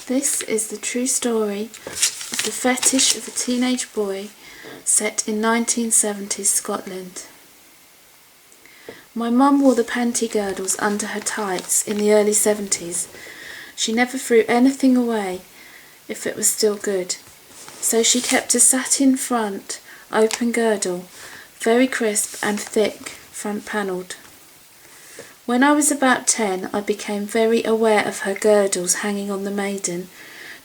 This is the true story of the fetish of a teenage boy set in 1970s Scotland. My mum wore the pantie girdles under her tights in the early 70s. She never threw anything away if it was still good. So she kept a satin front, open girdle, very crisp and thick, front panelled. When I was about 10, I became very aware of her girdles hanging on the maiden,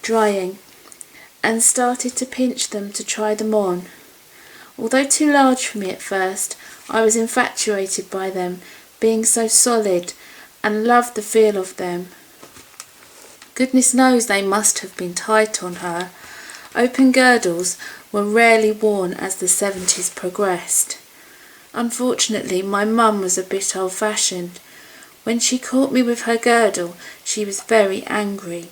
drying, and started to pinch them to try them on. Although too large for me at first, I was infatuated by them, being so solid, and loved the feel of them. Goodness knows they must have been tight on her. Open girdles were rarely worn as the 70s progressed. Unfortunately, my mum was a bit old-fashioned. When she caught me with her girdle, she was very angry.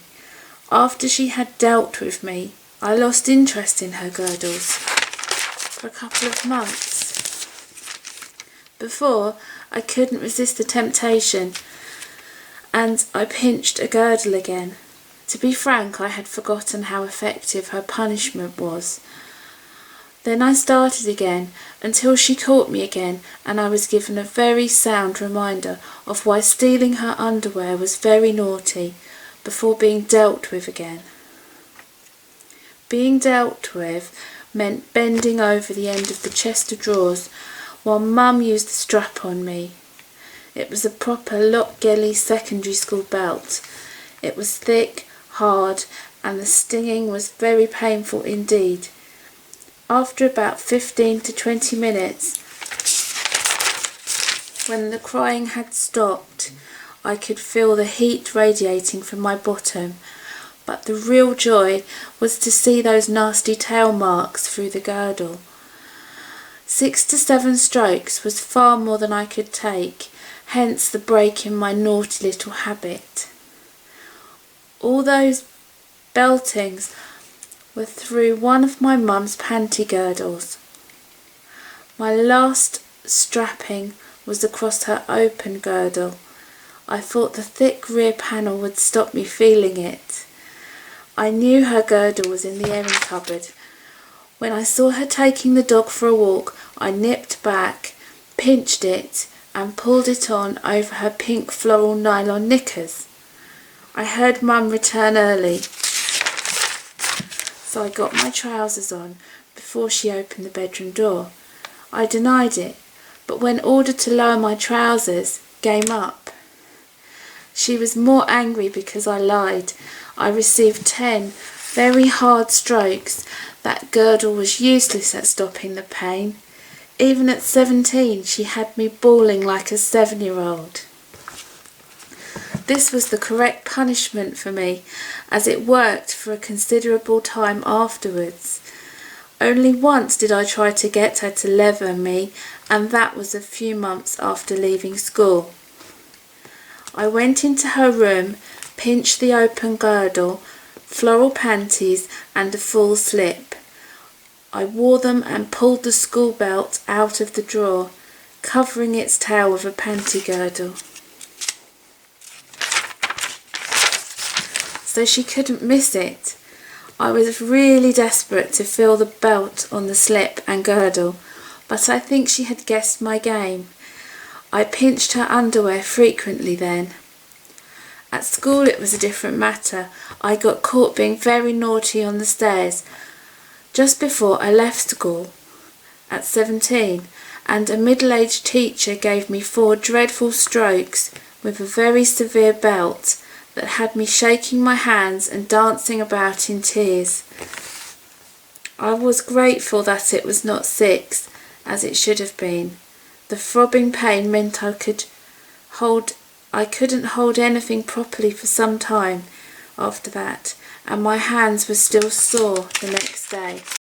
After she had dealt with me, I lost interest in her girdles for a couple of months. Before, I couldn't resist the temptation, and I pinched a girdle again. To be frank, I had forgotten how effective her punishment was. Then I started again, until she caught me again, and I was given a very sound reminder of why stealing her underwear was very naughty, before being dealt with again. Being dealt with meant bending over the end of the chest of drawers, while Mum used the strap on me. It was a proper Lochgelly secondary school belt. It was thick, hard, and the stinging was very painful indeed. After about 15 to 20 minutes, when the crying had stopped, I could feel the heat radiating from my bottom, but the real joy was to see those nasty tail marks through the girdle. 6 to 7 strokes was far more than I could take, hence the break in my naughty little habit. All those beltings were through one of my mum's panty girdles. My last strapping was across her open girdle. I thought the thick rear panel would stop me feeling it. I knew her girdle was in the airing cupboard. When I saw her taking the dog for a walk, I nipped back, pinched it, and pulled it on over her pink floral nylon knickers. I heard Mum return early, so I got my trousers on before she opened the bedroom door. I denied it, but when ordered to lower my trousers, game up. She was more angry because I lied. I received 10 very hard strokes. That girdle was useless at stopping the pain. Even at 17, she had me bawling like a 7-year-old. This was the correct punishment for me, as it worked for a considerable time afterwards. Only once did I try to get her to leather me, and that was a few months after leaving school. I went into her room, pinched the open girdle, floral panties and a full slip. I wore them and pulled the school belt out of the drawer, covering its tail with a panty girdle, so she couldn't miss it. I was really desperate to feel the belt on the slip and girdle, but I think she had guessed my game. I pinched her underwear frequently then. At school it was a different matter. I got caught being very naughty on the stairs just before I left school at 17, and a middle-aged teacher gave me 4 dreadful strokes with a very severe belt that had me shaking my hands and dancing about in tears. I was grateful that it was not 6, as it should have been. The throbbing pain meant I couldn't hold anything properly for some time after that, and my hands were still sore the next day.